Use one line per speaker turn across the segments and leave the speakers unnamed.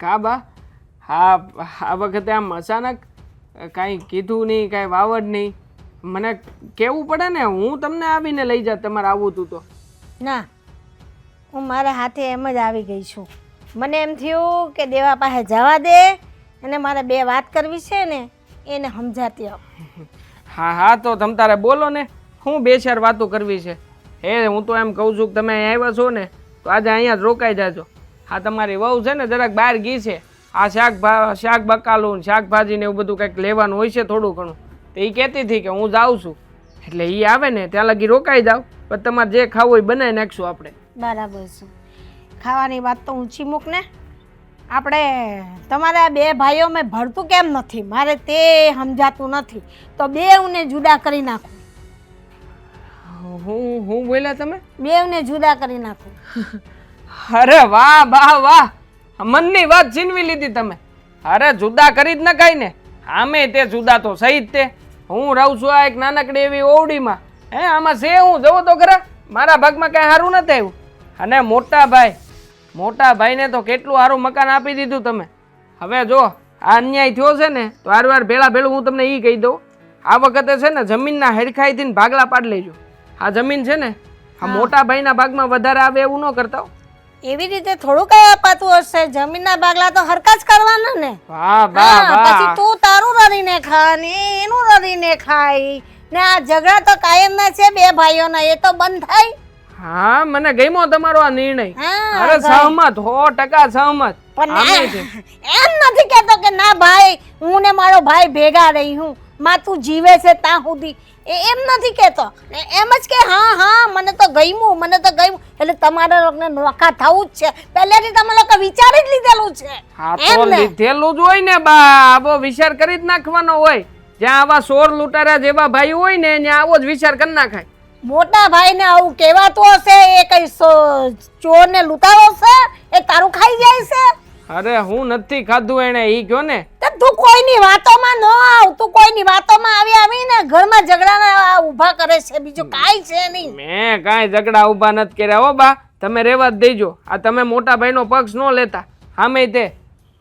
કા બા? હા, આ વખતે આમ અચાનક કાંઈ કીધું નહીં, કાંઈ વાવડ નહીં. મને કહેવું પડે ને, હું તમને આવીને લઈ જાત તમારે આવવું હતું તો.
ના, હું મારા હાથે એમ જ આવી ગઈ છું. મને એમ થયું કે દેવા પાસે જવા દે અને મારે બે વાત કરવી છે ને એને સમજાતી આવ.
હા હા, તો તમ તારે બોલો ને, હું બે ચાર વાતો કરવી છે. હું તો એમ કહું છું કે તમે અહીં આવ્યા છો ને તો આજે અહીંયા જ રોકાઈ જાજો. હા, તમારી વહુ છે ને જરાક બહાર ગઈ છે. આ શાક બકાલું શાકભાજી ને એવું બધું કંઈક લેવાનું હોય છે થોડું ઘણું. તો એ કહેતી હતી કે હું જાઉં છું, એટલે એ આવે ને ત્યાં લગી રોકાઈ જાવ. પણ તમારે જે ખાવું હોય બનાવી નાખશું આપણે.
બરાબર છે. ખાવાની વાત તો ઊંચી મૂક ને. આપણે તમારા બે ભાઈઓ મેં ભળતું કેમ નથી મારે તે સમજાતું નથી. તો બેઉને જુદા કરી નાખું.
હું બોલ્યા તમે?
બેઉને જુદા કરી નાખું.
અરે વાહ વાહ વાહ, મનની વાત છીનવી લીધી તમે. અરે જુદા કરી જ નખાય ને. આમે તે જુદા તો સહી જ તે. હું રહું છું આ એક નાનકડી એવી ઓવડીમાં. આમાં છે હું જવો તો ખરા, મારા ભાગમાં કાંઈ સારું નથી આવ્યું. અને મોટા ભાઈને તો કેટલું સારું મકાન આપી દીધું તમે. હવે જો આ અન્યાય થયો છે ને તો વાર ભેળું હું તમને એ કહી દઉં. આ વખતે છે ને જમીનના હેડખાઈથી ભાગલા પાડી લેજો. આ જમીન છે ને આ મોટા ભાઈના ભાગમાં વધારે આવે એવું ન કરતા.
એવી રીતે થોડું કઈ અપાતું હશે. જમીનના ભાગલા તો હરકા જ કરવાના ને.
વાહ વાહ વાહ.
પછી તું તારું રડીને ખા ને એનું રડીને ખાય ને આ ઝઘડા તો કાયમના છે બે ભાઈઓના, એ તો બંધ થાય.
હા, મને ગમ્યો તમારો આ નિર્ણય. અરે સહમત, 100% સહમત.
પણ એમ નથી કેતો કે ના ભાઈ હું ને મારો ભાઈ ભેગા રહી હું માં તું જીવે છે ત્યાં સુધી, એમ નથી કેતો. એમ જ કે હા મને તો ગમ્યું. એટલે તમારા લોકોને નોખા થવું જ છે. પહેલેથી તમે લોકો વિચારી જ લીધેલું છે.
હા તો લીધેલું જ હોય ને બા, આવો વિચાર કરી જ નાખવાનો હોય. જ્યાં આવા સોર લૂંટારા જેવા ભાઈ હોય ને ત્યાં આવો જ વિચાર કરી નાખાય.
મોટા ભાઈ ને આવું કહેવાતું હશે એ કઈ ચોર ને લૂંટારો છે એ તારું ખાઈ જાય છે?
અરે હું નથી ખાધું એને, ઈ કયો ને.
તું કોઈની વાતોમાં ન આવ. તું કોઈની વાતોમાં આવીને ઘરમાં ઝઘડા ઊભા કરે છે, બીજું કાઈ છે નહીં.
મેં કાંઈ ઝઘડા ઊભા નથી કર્યા હો બા, તમે રહેવા જ દેજો. આ તમે મોટા ભાઈનો પક્ષ ન લેતા. આમે તે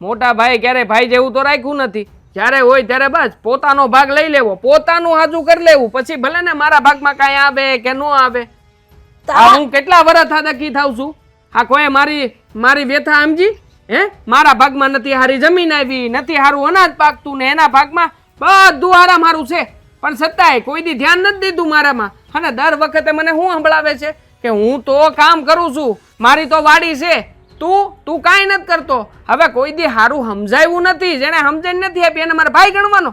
મોટા ભાઈ ક્યારે ભાઈ જેવું તો રાખ્યું નથી. જ્યારે હોય ત્યારે બસ પોતાનો ભાગ લઈ લેવો, પોતાનું હાજુ કરી લેવું. પછી ભલે ને મારા ભાગમાં કાંઈ આવે કે ન આવે. હું કેટલા વર્ષ થાદકી થાવ છું. આ કોઈ મારી વ્યથા સમજી? મારા ભાગમાં નથી હારી જમીન આવી, નથી હારું અનાજ પાકતું, ને એના ભાગમાં બધું આરામ હારું છે. પણ છતાંય કોઈ દી ધ્યાન નથી દીધું મારામાં. અને દર વખતે મને શું સંભળાવે છે કે હું તો કામ કરું છું, મારી તો વાડી છે, તું કાંઈ નથી કરતો. હવે કોઈ દી હારું સમજાયું નથી, જેને સમજણ નથી આપી એને મારા ભાઈ ગણવાનો.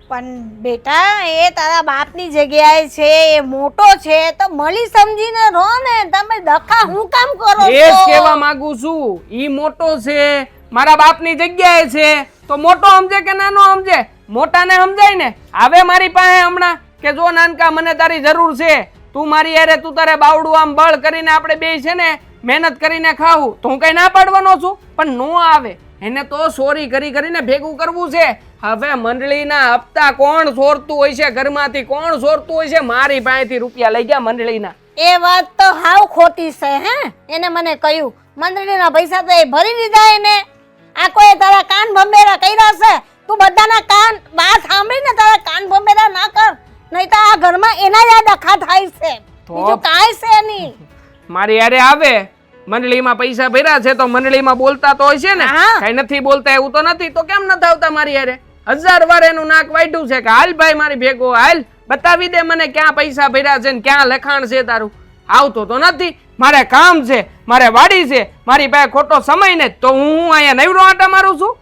પણ બેટા એ તારા બાપની જગ્યાએ છે, એ મોટો છે તો મળી સમજીને રહો ને. તમે દખા હું કામ કરો છો?
એ જ કહેવા માંગુ છું. ઈ મોટો છે, મારા બાપની જગ્યાએ છે, તો મોટો સમજે કે નાનો સમજે? મોટાને સમજાય ને. આવે મારી પાસે હમણાં કે જો નાનકા મને તારી જરૂર છે, તું મારી યારે તું તારે બાવડું આમ બળ કરીને આપણે બે છે ને મહેનત કરીને ખાવું, તો હું કઈ ના પાડવાનો છું? પણ નો આવે. એને તો ચોરી કરીને ભેગું કરવું છે. હવે મંડળીના હપ્તા કોણ ચોરતું હોય છે? ઘરમાંથી કોણ ચોરતું હોય છે? મારી પાસેથી રૂપિયા લઈ ગયા મંડળીના.
એ વાત તો હાવ ખોટી છે. એને મને કહ્યું મંડળીના પૈસા તો એ ભરી દીધા એને. આ કોઈ તારા કાન ભંભેરા કર્યા છે? તું બધાના કાન વાત સાંભળીને તારા કાન ભંભેરા ના કર, નહીં તો આ ઘરમાં એના જ ડખા થાય છે, બીજું કાંઈ છે નહીં.
મારી યારે આવે મંડળીમાં પૈસા ભર્યા છે તો મંડળીમાં બોલતા તો હોય છે ને. કઈ નથી બોલતા એવું તો નથી, તો કેમ નથી આવતા મારી યારે? 1000 વાર એનું નાક વાઢ્યું છે કે હાલ ભાઈ મારી ભેગો હાલ, બતાવી દે મને ક્યાં પૈસા ભર્યા છે ને ક્યાં લખાણ છે તારું. આવતો તો નથી. મારે કામ છે, મારે વાડી છે, મારી પાસે ખોટો સમય ને, તો હું અહીંયા નવરો આટા મારું છું.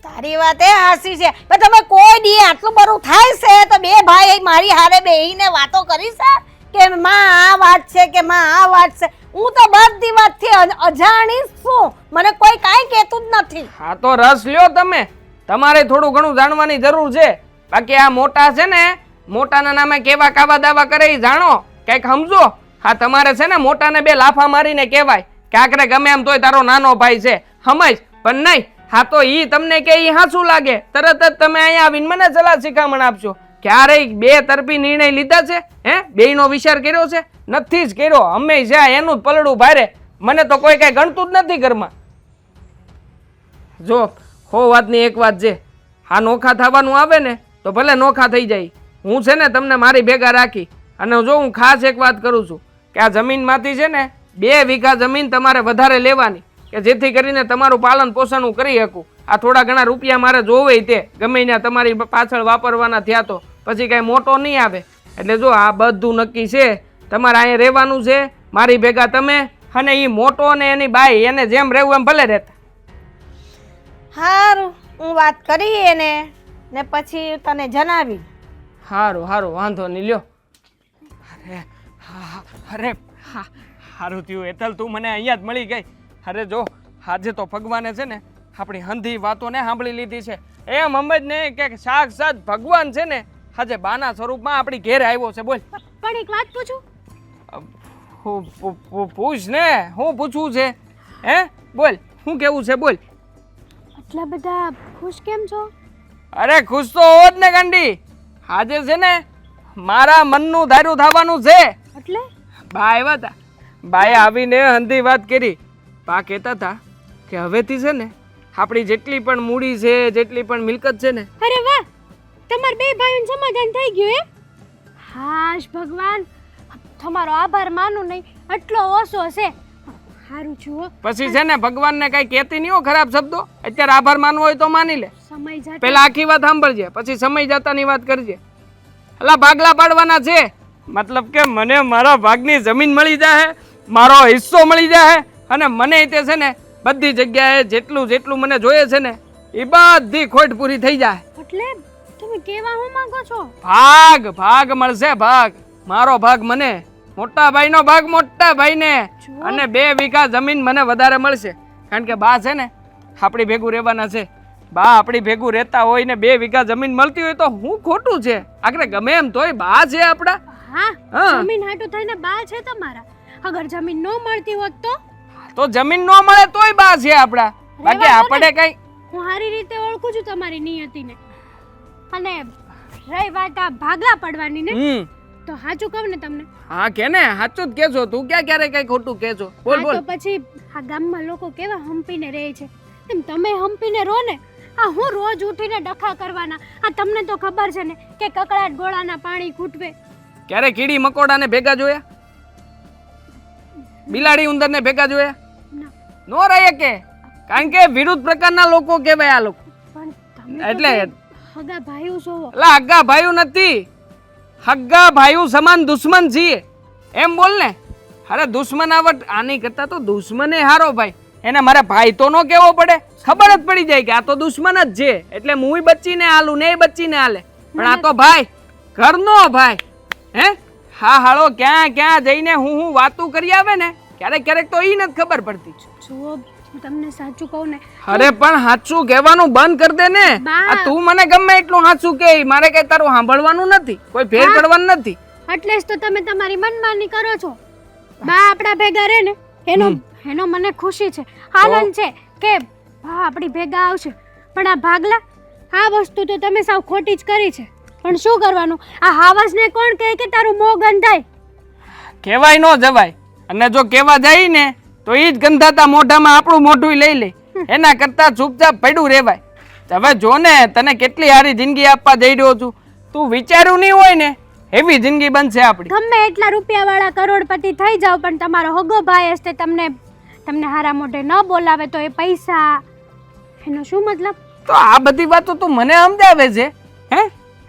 તારી વાત એ હાસી છે. પણ તમે કોઈ દી આટલું બધું થાય છે તો બે ભાઈ મારી હારે બેહીને વાતો કરી છે કે માં આ વાત છે કે માં આ વાત છે? હું તો બધી વાતથી અજાણી છું, મને કોઈ કાંઈ કહેતું જ નથી.
હા તો રસ લ્યો તમે, તમારે થોડું ઘણું જાણવાની જરૂર છે. બાકી આ મોટા છે ને, મોટાના નામે કેવા કાવા દાવા કરે એ જાણો, કઈક સમજો. હા તમારે છે ને મોટાને બે લાફા મારીને કહેવાય કે આખરે ગમે એમ તોય તારો નાનો ભાઈ છે, સમજ. પણ નહીં, હા તો ઈ તમને કે ઈ હાચું લાગે તરત જ તમે અહીંયા આવીને મને સલાહ શિખામણ આપશો. ક્યારેય બે તરફી નિર્ણય લીધા છે? બેયનો વિચાર કર્યો છે? નથી જ કર્યો. હંમેશા એનું જ પલડું ભારે. મને તો કોઈ કઈ ગણતું જ નથી ઘરમાં. જો હો વાતની એક વાત છે, આ નોખા થવાનું આવે ને તો ભલે નોખા થઈ જાય. હું છે ને તમને મારી ભેગા રાખી અને જો હું ખાસ એક વાત કરું છું કે આ જમીનમાંથી છે ને 2 વીઘા જમીન તમારે વધારે લેવાની કે જેથી કરીને તમારું પાલન પોષણ હું કરી શકું. આ થોડા ઘણા રૂપિયા મારે જોવે તે ગમે ત્યાં તમારી પાછળ વાપરવાના થયા તો પછી કાંઈ મોટો નહીં આવે. એટલે જો આ બધું નક્કી છે, તમારે અહીંયા રહેવાનું છે મારી ભેગા તમે અને એ મોટો ને એની બાઈ એને જેમ રહેવું એમ ભલે રહેતા.
સારું, હું વાત કરી એને ને પછી તને જણાવી.
સારું સારું વાંધો નહીં લ્યો. અરે અરે સારું થયું હેતલ, તું મને અહીંયા જ મળી ગઈ. અરે જો આજે તો ભગવાને છે ને આપણી હંધી વાતોને સાંભળી લીધી છે. એમ સમજ ને કે સાક્ષાત ભગવાન છે ને આજે બાના સ્વરૂપમાં આપણી ઘેર આવ્યો છે. બોલ.
પણ એક વાત પૂછું?
પૂછ ને, શું પૂછવું છે? હે બોલ, શું કેવું છે? બોલ.
આટલા બધા ખુશ કેમ છો?
અરે ખુશ તો હોત ને ગાંડી. આજે છે ને મારા મનનું ધાર્યું થવાનું છે.
એટલે
બા આવ્યા હતા, બાએ આવીને હંધી વાત કરી. બા કહેતા હતા કે હવેથી છે ને આપણી જેટલી પણ મૂડી છે, જેટલી પણ મિલકત છે ને.
અરે વાહ, તમાર 2 ભાઈઓનું સમાધાન થઈ ગયું એમ? હાશ ભગવાન, તમારો આભાર માનું નહીં એટલો ઓછો છે. સારું જુઓ,
પછી છે ને ભગવાનને કઈ કહેતી નહીં હો ખરાબ શબ્દો. અત્યારે આભાર માનવો હોય તો માની લે.
સમય જતા
પેલા આખી વાત સાંભળજે, પછી સમય જતાની વાત કરજે. અલા ભાગલા પાડવાના છે, મતલબ કે મને મારા ભાગની જમીન મળી જાય, મારો હિસ્સો મળી જાય અને મને તે છે ને બધી જગ્યાએ જેટલું જેટલું મને જોઈએ છે ને એ બધી ખોટ પૂરી થઈ જાય.
એટલે તમે કેવા હું માંગો છો?
ભાગ ભાગ મળશે, ભાગ મારો ભાગ મને, મોટા ભાઈનો ભાગ મોટા ભાઈને, અને 2 વીઘા જમીન મને વધારે મળશે. કારણ કે બા છે ને આપણી ભેગું રહેવાના છે. બા આપણી ભેગું રહેતા હોય ને 2 વીઘા જમીન મળતી હોય તો હું ખોટું છે? આખરે ગમે એમ તોય બા છે આપણા.
હા, જમીન હાટું થઈને બા છે તમારા. અગર જમીન ન મળતી હોત
તો જમીન ન મળે તોય બા છે આપણા. બાકી આપણે કઈ
હું સારી રીતે ઓળખું છું તમારી નિયતિને. અને રહી વાત આ ભાગલા પડવાની ને, તો સાચું કહું ને તમને.
હા કે ને, સાચું જ કેજો. તું ક્યાં ક્યારે કઈ ખોટું કેજો? બોલ બોલ.
તો પછી આ ગામમાં લોકો કેવા હંપીને રહે છે, એમ તમે હંપીને રહો ને. આ હું રોજ ઉઠીને ડખા કરવાના. આ તમને તો ખબર છે ને કે કકડાટ ગોળાના પાણી ખૂટવે.
ક્યારે કીડી મકોડાને ભેગા જોયા? બિલાડી ઉંદરને ભેગા જોયા? નો રહે કે, કારણ કે વિરુદ્ધ પ્રકારના લોકો કહેવાય આ લોકો.
પણ તમે
એટલે
હગા ભાઈઓ છો.
એટલે હગા ભાઈઓ નથી, હગા ભાઈઓ સમાન દુશ્મન છીએ એમ બોલ ને. અરે દુશ્મનાવટ આની કરતા તો દુશ્મને હારો ભાઈ. એને મારા ભાઈ તો નો કેવો પડે, ખબર જ પડી જાય કે આ તો દુશ્મન જ છે. એટલે હું બચીને હાલું ને એ બચીને હાલે, પણ આ તો ભાઈ, ઘરનો ભાઈ. હે હા હાળો ક્યાં ક્યાં જઈને હું વાતું કરી આવે ને ક્યારેક ક્યારેક તો ઈ નથી ખબર પડતી.
જુઓ, તમને સાચું કહું ને.
અરે પણ સાચું કહેવાનું બંધ કર દે ને. આ તું મને ગમે એટલું સાચું કે, મારે કઈ તારું સાંભળવાનું નથી, કોઈ ફેર પડવાનું નથી.
એટલે જ તો તમે તમારી મનમાની કરો છો. બા આપણા ભેગા રહે ને એનો મને ખુશી છે, આનંદ છે કે બા આપણી ભેગા આવશે. પણ આ ભાગલા, આ વસ્તુ તો તમે સાવ ખોટી જ કરી છે. પણ શું કરવાનું, આ હાવસને કોણ કહે કે તારું મોં ગંધાય?
કહેવાય નો જવાય, અને જો કહેવા જાય ને તો ઈ જ ગંધાતા મોઢામાં આપણું મોઢું લઈ લે. એના કરતા ચૂપચાપ પડ્યું રહેવાય. હવે જો ને તને કેટલી સારી જિંદગી આપવા જઈ રહ્યો છું, તું વિચાર્યું નહીં હોય ને એવી જિંદગી બનશે આપણી.
ગમે એટલા રૂપિયાવાળા કરોડપતિ થઈ જાવ, પણ તમારો હગો ભાઈ હશે તમને હારા મોઢે ન બોલાવે તો એ પૈસા એનો શું મતલબ?
તો આ બધી વાતો તું મને સમજાવે છે હે?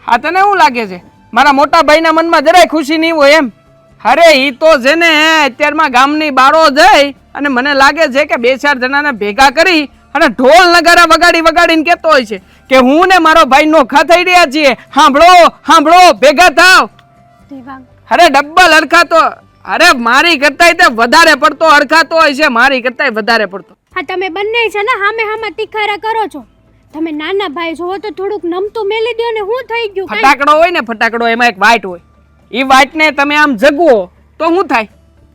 હા તને શું લાગે છે મારા મોટા ભાઈના મનમાં જરાય ખુશી નહીં હોય એમ? અરે ઈ તો છે ને અત્યારમાં ગામની બારો જઈ અને મને લાગે છે કે 2-4 જણાને ભેગા કરી અને ઢોલ નગારા વગાડી વગાડીને કહેતો હોય છે કે હું ને મારો ભાઈ નોખા થઈ રહ્યા છીએ, સાંભળો સાંભળો, ભેગા થાવ. અરે ડબ્બલ હરખાતો, અરે મારી કરતાય તે વધારે પડતો હરખાતો હોય છે, મારી કરતાય વધારે પડતો.
હા તમે બંને છે ને હામે હામાં તિખારા કરો છો. તમે નાના ભાઈ છો તો થોડુંક નમતું મેલી દો ને. હું થઈ ગયું?
ફટાકડો હોય ને, ફટાકડો એમાં એક વાઇટ હોય, ઈ વાઇટ ને તમે આમ જગવો તો શું થાય?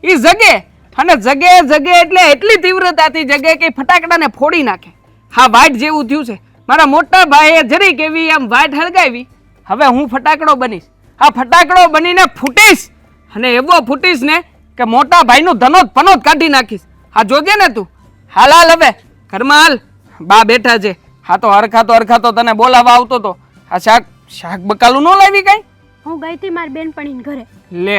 ઈ જગે, અને જગે જગે એટલે એટલી તીવ્રતાથી જગે કે ફટાકડાને ફોડી નાખે. હા વાઇટ જેવું થયું છે. મારા મોટા ભાઈએ જરીક એવી આમ વાઇટ હળગાવી, હવે હું ફટાકડો બનીશ. આ ફટાકડો બનીને ફૂટીશ, અને એવો ફૂટીશ ને કે મોટા ભાઈનું ધનોત પનોત કાઢી નાખીશ. હા જોજે ને તું. હાલ હાલ હવે ઘરમાં હાલ. બા બેઠા છે. હા તો હરખાતો તને બોલાવવા આવતો તો આ શાક બકાલું ન લાવી કઈ?
હું ગઈ હતી મારી બેનપણીને ઘરે.
લે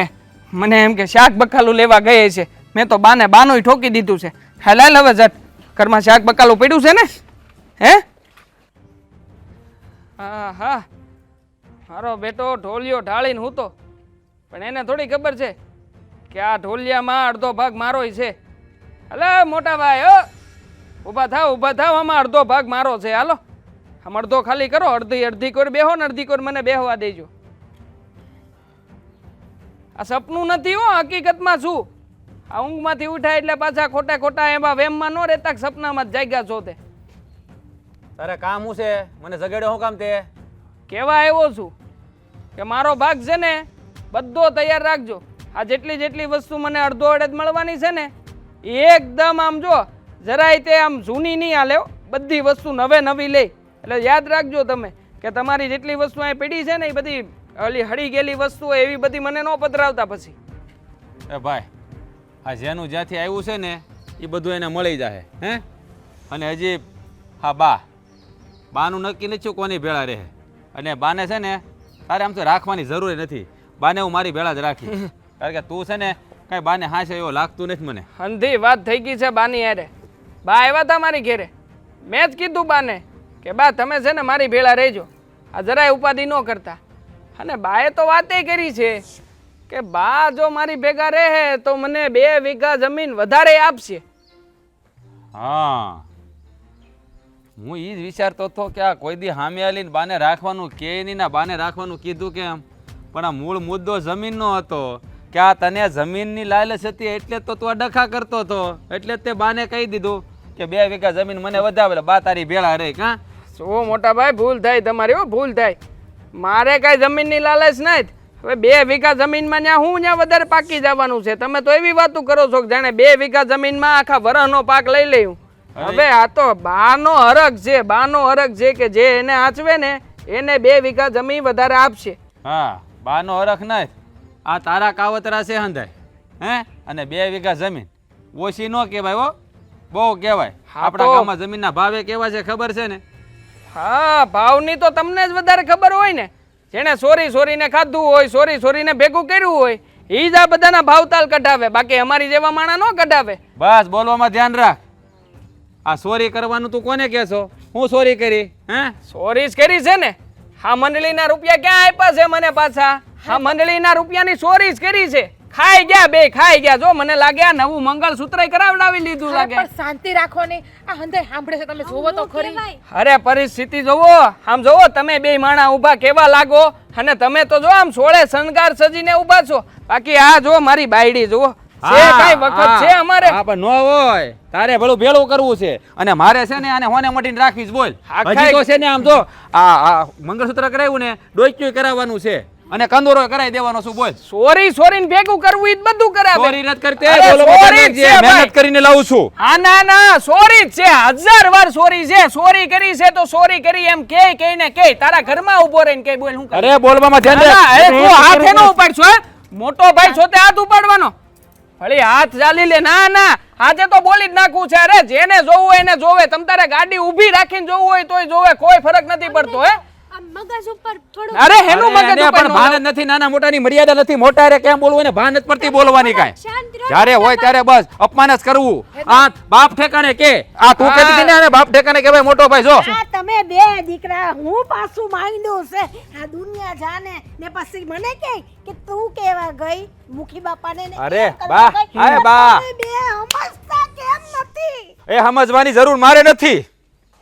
મને એમ કે શાક બકાલું લેવા ગયે છે. મેં તો બાનોય ઠોકી દીધું છે. હાલ હવે જટ ઘરમાં શાક બકાલું પડ્યું છે ને? હે હા હા મારો બેટો ઢોલિયો ઢાળીને હું તો પણ એને થોડી ખબર છે કે આ ઢોલિયામાં અડધો ભાગ મારોય છે. હલે મોટા ભાઈ હો ઊભા થાવ આમાં અડધો ભાગ મારો છે. હાલો આમ અડધો ખાલી કરો, અડધી કોર બેહો ને અડધી કોર મને બેહવા દેજો. આ સપનું નથી હો, હકીકતમાં શું આ ઊંઘમાંથી ઉઠાય એટલે પાછા ખોટા એમાં વેમમાં ન રહેતા સપનામાં જ જાગ્યા છો. તે
તારે કામ શું છે? મને જગાડ્યો શું કામ તે?
કેવા આવ્યો છું કે મારો ભાગ છે ને બધો તૈયાર રાખજો. આ જેટલી વસ્તુ મને અડધો અડધ મળવાની છે ને એકદમ આમ જો જરાય તે આમ જૂની નહીં હાલે, બધી વસ્તુ નવી લઈ. એટલે યાદ રાખજો તમે કે તમારી જેટલી વસ્તુ અહીં પડી છે ને એ બધી ઓલી હળી ગયેલી વસ્તુઓ એવી બધી મને ન પધરાવતા પછી.
એ ભાઈ આ જેનું જ્યાંથી આવ્યું છે ને એ બધું એને મળી જાય. હે અને હજી હા બાનું નક્કી નથી કોની ભેળા રહે. અને બાને છે ને તારે આમ તો રાખવાની જરૂર નથી. બાને હું મારી ભેળા જ રાખી કારણ કે તું છે ને કાંઈ બાને હાશે એવો લાગતું નથી મને.
અંધી વાત થઈ ગઈ છે બાની યારે. બા આવ્યા હતા મારી ઘેરે, મેં જ કીધું બાને કે બા તમે છે ને મારી ભેળા રહેજો, આ જરાય ઉપાધિ ન કરતા. અને બાએ તો વાતે કરી છે કે બા જો મારી ભેગા રહે તો મને 2 વીઘા જમીન વધારે આપશે.
હા હું એ જ વિચારતો હતો કે આ કોઈ દી હામે આલીને બાને રાખવાનું કે નહીં ના બાને રાખવાનું કીધું કેમ, પણ આ મૂળ મુદ્દો જમીનનો હતો કે આ તને જમીનની લાલચ હતી એટલે તો તું આ ડખા કરતો હતો. એટલે જ તે બાને કહી દીધું કે 2 વીઘા જમીન મને વધારે, બા તારી ભેળા રહે. કાં
શું મોટા ભાઈ ભૂલ થાય તમારી, હો ભૂલ થાય. મારે કાંઈ જમીનની લાલચ નહીં. હવે 2 વીઘા જમીનમાં ત્યાં વધારે પાકી જવાનું છે. તમે તો એવી વાતો કરો છો કે જાણે 2 વીઘા જમીનમાં આખા વરસનો પાક લઈ લેવું. હવે આ તો બાનો હરખ છે કે જે એને આચવે ને એને 2 વીઘા જમીન વધારે આપશે.
હા બાનો હરખ નહીં, આ તારા કાવતરા છે હંધાય. હે અને 2 વીઘા જમીન ઓછી ન કહેવાય હો, બહુ કહેવાય. આપણા ગામમાં જમીનના ભાવે કેવા છે ખબર છે ને?
હા ભાવની તો તમને જ વધારે ખબર હોય ને. જેને સોરીને ખાધું હોય, સોરીને ભેગું કર્યું હોય એ જ આ બધાના ભાવતાલ કઢાવે, બાકી અમારી જેવા માણા ન કઢાવે.
બસ બોલવામાં ધ્યાન રાખ. આ ચોરી કરવાનું તું કોને કહેશો? હું ચોરી કરી? હે
ચોરી જ કરી છે ને. હા મંડળીના રૂપિયા ક્યાં આપ્યા છે મને પાછા? હા મંડળીના રૂપિયાની ચોરી જ કરી છે. ખાઈ ગયા. જો મને લાગે આ નવું મંગળસૂત્ર કરાવડાવી લીધું લાગે.
પણ શાંતિ રાખો ને, આ હંધે સાંભળે છે, તમે જોવો તો ખરી.
અરે પરિસ્થિતિ જોવો, આમ જોવો તમે 2 માણા ઊભા કેવા લાગો. અને તમે તો જો આમ સોળે શણગાર સજીને ઊભા છો, બાકી આ જો મારી બાયડી જુઓ છે. કઈ વખત છે અમારે?
હા પણ નો હોય, તારે ભલું ભેળું કરવું છે અને મારે છે ને આને હોને મોટીને રાખીશ. બોલ હજી તો છે ને આમ જો આ મંગળસૂત્ર કરાવ્યું ને ડોક્યું કરાવવાનું છે અને કંદોરો કરાવી દેવાનો છું. બોલ
સોરીને ભેગું કરવું ઈ જ બધું કરાવે.
ચોરી નથી કરતે,
અરે
બોલો
ચોરી જ છે
મહેનત કરીને લાવું છું.
હા ના સોરી જ છે, 1000 વાર સોરી છે. સોરી કરી છે તો સોરી કરી એમ કે તારા ઘરમાં ઉભો રહીને કે બોલ હું.
અરે બોલવામાં ધ્યાન
ના,
રાખ.
તું હાથે ન ઉપાડશો. હે મોટો ભાઈ છો તે હાથ ઉપાડવાનો. ભલે હાથ ચાલી લે. ના આજે તો બોલી જ નાખવું છે. અરે જેને જોવું હોય એને જોવે. તમ તારે ગાડી ઊભી રાખીને જોવું હોય તોય જોવે, કોઈ ફરક નથી પડતો. હે
આ મગજ ઉપર થોડું
અરે હેનું મગજ
એને
ઉપર
પણ ભાન જ નથી, નાના મોટાની મર્યાદા નથી. મોટા રે કેમ બોલવું એને ભાન જ પડતી બોલવાની કાંઈ.
શાંત રહો.
જ્યારે હોય ત્યારે બસ અપમાન જ કરવું. આ બાપ ઠેકાણે કે આ તું કહેતી હતી ને આને બાપ ઠેકાણે કહેવાય મોટો ભાઈ. જો
આ તમે 2 દીકરા હું પાછું માંગ્યું છે. આ દુનિયા જાને ને પછી મને કે તું કેવા ગઈ મુખી બાપાને ને
અરે
એમ કરવા
બા,
ગઈ.
અરે બા.
તમે 2 સમજતા કેમ નથી?
એ સમજવાની જરૂર મારે નથી,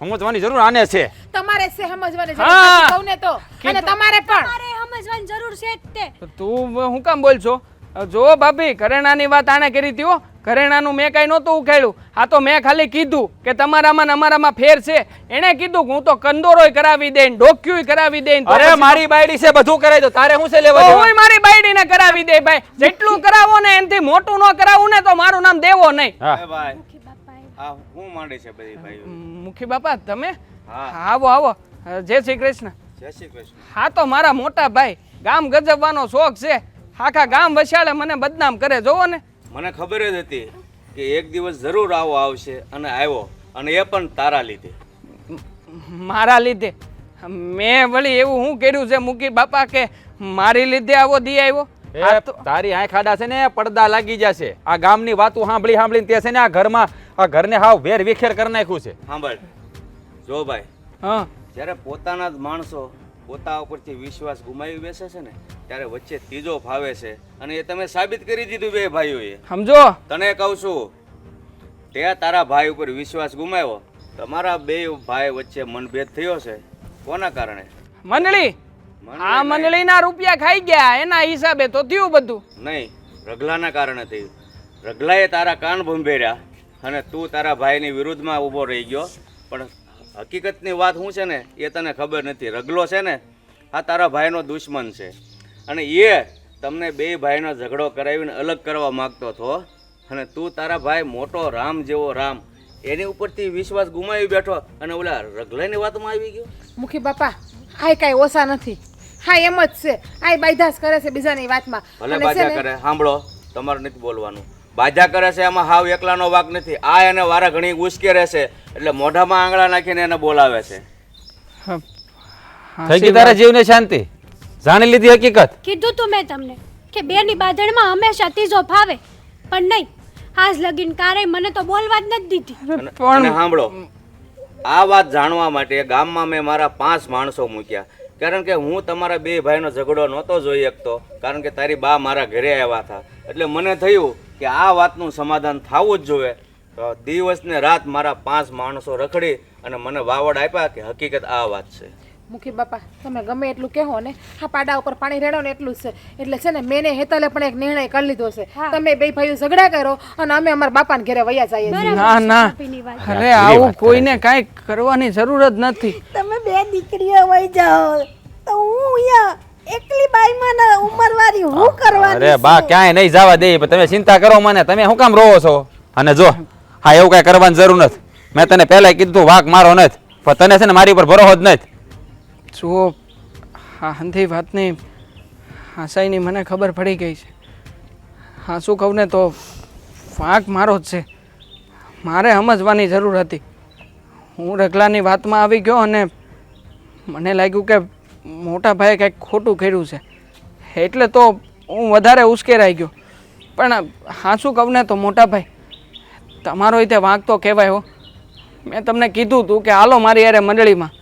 સમજવાની જરૂર આને છે.
તમારે છે સમજવાની જરૂર
હા.
નથી, કહું ને તો. અને તમારે પણ
તમારે સમજવાની જરૂર છે જ તે.
તું હું કામ બોલ છો? જો ભાભી ઘરેણાની વાત આને કરી હતી હો. ઘરેણાનું મેં કઈ નહોતું ઉખાડ્યું. આ તો મેં ખાલી કીધું કે તમારામાં ને અમારામાં ફેર છે. એણે કીધું કે હું તો કંદોરોય કરાવી દે, ડોક્યુય કરાવી દે.
અરે મારી બાયડી છે, બધું કરાવી દો. તારે શું છે લેવા
તો
દેવા?
હુંય મારી બાયડીને કરાવી દે ભાઈ. જેટલું કરાવો ને એનાથી મોટું ન કરાવું ને તો મારું નામ દેવો નહીં.
હા.
ભાઈ
મુખી બાપાએ.
આ હું માંડે છે બધી ભાઈઓ.
મુખી બાપા તમે
હા.
આવો. જય શ્રી કૃષ્ણ.
જય શ્રી કૃષ્ણ.
હા તો મારા મોટા ભાઈ ગામ ગજવવાનો શોખ છે. આખા ગામ વસાડે મને બદનામ કરે. જોવો ને
મને ખબર જ હતી કે એક દિવસ જરૂર આવો આવશે અને આવ્યો, અને એ પણ તારા લીધે.
મારા લીધે મેં વળી એવું શું કર્યું છે મૂકી બાપા કે મારી લીધે આવો દી આવ્યો?
એ તારી આંખ આડા છે ને પડદા લાગી જશે. આ ગામની વાતો સાંભળીને તે છે ને આ ઘરને હાવ વેર વિખેર કરી નાખ્યું છે.
સાંભળ જો ભાઈ,
હા
જ્યારે પોતાના જ માણસો પોતા ઉપરથી વિશ્વાસ ગુમાવી બેસે છે ને ત્યારે વચ્ચે ત્રીજો ફાવે છે અને એ તમે સાબિત કરી દીધું બે ભાઈઓએ.
સમજો
તને કહું છું, તે તારા ભાઈ ઉપર વિશ્વાસ ગુમાવ્યો, તમારા બે ભાઈ વચ્ચે મનભેદ થયો છે. કોના કારણે?
મંડળી આ મંડળીના રૂપિયા ખાઈ ગયા એના હિસાબે તો થયું બધું.
નહીં, રગલાના કારણે થયું. રગલાએ તારા કાન ભંભેર્યા અને તું તારા ભાઈની વિરુદ્ધમાં ઊભો રહી ગયો. પણ હકીકતની વાત શું છે ને એ તને ખબર નથી. રગલો છે ને આ તારા ભાઈનો દુશ્મન છે અને એ તમને બે ભાઈનો ઝઘડો કરાવીને અલગ કરવા માગતો હતો અને તું તારા ભાઈ મોટો રામ જેવો રામ એની ઉપરથી વિશ્વાસ ગુમાવી બેઠો અને ઓલા રગલાની વાતમાં આવી ગયો.
મુખી બાપા આય કાંઈ ઓછા નથી. હા એમ જ છે. આય બાયદાસ કરે છે બીજાની વાતમાં.
ભલે
અને છે
બાજા
ને,
કરે, સાંભળો, તમારે નથી બોલવાનું. બાજા કરે છે એમાં હાવ એકલાનો વાક નથી. આ એને વારા ઘણી ઉશ્કે રહેશે એટલે મોઢામાં આંગળા નાખીને એને બોલાવે છે.
થઈ ગઈ તારા જીવને શાંતિ? જાણી લીધી હકીકત?
કીધું તું મેં તમને કે બેની બાંધણમાં હંમેશા ત્રીજો ફાવે, પણ નહીં, આજ લગીન કારે મને તો બોલવા જ નથી દીધી.
અને સાંભળો, આ વાત જાણવા માટે ગામમાં મેં મારા 5 માણસો મૂક્યા. કારણ કે હું તમારા બે ભાઈનો ઝઘડો નહોતો જોઈ શકતો. કારણ કે તારી બા મારા ઘરે આવ્યા હતા એટલે મને થયું કે આ વાતનું સમાધાન થવું જ જોઈએ. તો દિવસ ને રાત મારા 5 માણસો રખડી અને મને વાવડ આપ્યા કે હકીકત આ વાત છે.
મુખી બાપા તમે ગમે એટલું કહો ને, આ પાડા ઉપર પાણી રેડો ને એટલું જ છે. એટલે છે ને મેને હેતલે પણ એક નિર્ણય કરી લીધો છે. તમે બે ભાઈઓ ઝઘડા કરો અને અમે અમારા બાપાને ઘરે વયા જઈએ છીએ.
ના ના,
ભાભીની વાત.
અરે આવું કોઈને કાંઈ કરવાની જરૂર જ નથી.
તમે બે દીકરીઓ વહી જાઓ તો હું અહીંયા એકલી બાઈમાં ને ઉંમરવાળી હું કરવાની
અરે બા ક્યાંય નહીં જવા દે. પણ તમે ચિંતા કરો મને, તમે શું કામ રોવો છો? અને જો હા એવું કાંઈ કરવાની જરૂર નથી. મેં તને પહેલા કીધું વાક મારો નથી, પણ તને છે ને મારી ઉપર ભરોસો જ નથી.
જુઓ હા હંધી વાતની હાસાઈની મને ખબર પડી ગઈ છે. હા શું કહું ને તો વાંક મારો જ છે. મારે સમજવાની જરૂર હતી. હું રગલાની વાતમાં આવી ગયો અને મને લાગ્યું કે મોટા ભાઈએ કંઈક ખોટું કર્યું છે એટલે તો હું વધારે ઉશ્કેરાઈ ગયો. પણ હા શું કહું ને તો મોટા ભાઈ તમારો રીતે વાંક તો કહેવાય હો. મેં તમને કીધું હતું કે હાલો મારી યારે મંડળીમાં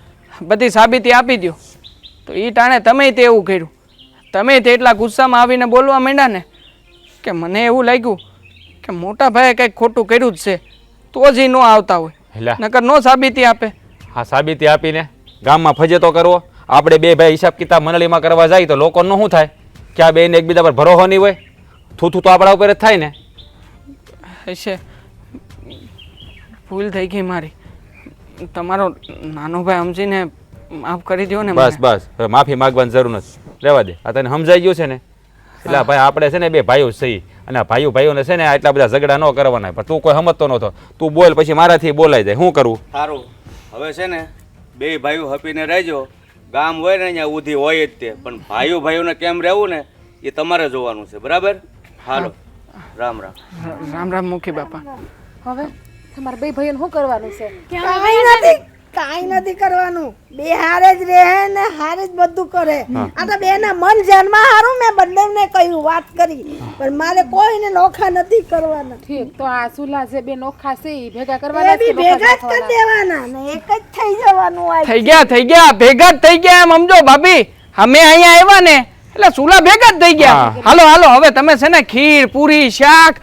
બધી સાબિતી આપી દો, તો એ ટાણે તમે તે એવું કર્યું. તમે તે એટલા ગુસ્સામાં આવીને બોલવા માંડ્યા ને કે મને એવું લાગ્યું કે મોટા ભાઈએ કંઈક ખોટું કર્યું જ છે તો જ એ ન આવતા હોય,
એટલે
નકર નો સાબિતી આપે.
હા સાબિતી આપીને ગામમાં ફજેતો કરવો. આપણે બે ભાઈ હિસાબ કિતાબ મંડળીમાં કરવા જાય તો લોકોનું શું થાય કે આ બેને એકબીજા પર ભરોસો નહીં હોય. થૂથું તો આપણા ઉપર જ થાય ને.
હશે, ભૂલ થઈ ગઈ મારી. તમારો નાનો ભાઈ સમજીને માફ કરી દો ને.
બસ બસ, હવે માફી માંગવાની જરૂર નથી, રહેવા દે. આ તને સમજાઈ ગયું છે ને? એટલે ભાઈ આપણે છે ને બે ભાઈઓ સહી, અને આ ભાઈઓને છે ને આટલા બધા ઝઘડા ન કરવાના. પણ તું કોઈ સમજતો નહોતો, તું બોલ પછી મારાથી બોલાઈ જાય. શું કરવું?
સારું, હવે છે ને બે ભાઈઓ હપીને રહેજો. ગામ હોય ને અહીંયા ઉધી હોય જ તે, પણ ભાઈઓને કેમ રહેવું ને એ તમારે જોવાનું છે. બરાબર? હાલો, રામ રામ.
રામ રામ મુખી બાપા.
હવે તમારા બે ભાઈઓને શું કરવાનું છે?
કાંઈ નથી કરવાનું. બે હારે જ રહે ને હારે જ બધું કરે. આ તો બેના મન ધ્યાનમાં હારું મેં બંનેને કહ્યું, વાત કરી, પણ મારે કોઈને નોખા નથી કરવાના.
ઠીક, તો આ સુલા જે બે નોખા છે ઈ ભેગા કરવાના
એ બી ભેગા જ કરી દેવાના ને એક જ થઈ જવાનું. આ
થઈ ગયા ભેગા જ થઈ ગયા એમ સમજો ભાભી. અમે અહીંયા આવ્યા ને એટલે સુલા ભેગા જ થઈ ગયા. હાલો હાલો હવે તમે છે ને ખીર પૂરી શાક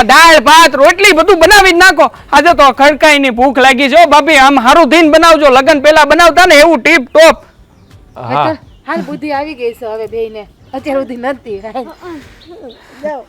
દાળ ભાત રોટલી બધું બનાવી જ નાખો. આજે તો ખડકાઈની ભૂખ લાગી છે ભાભી. આમ સારું થઈને બનાવજો, લગન પેલા બનાવતા ને એવું ટીપ ટોપ.
હા
હાલ બુદ્ધિ આવી ગઈ છે હવે બેયને, અત્યાર સુધી નથી.
જાઓ.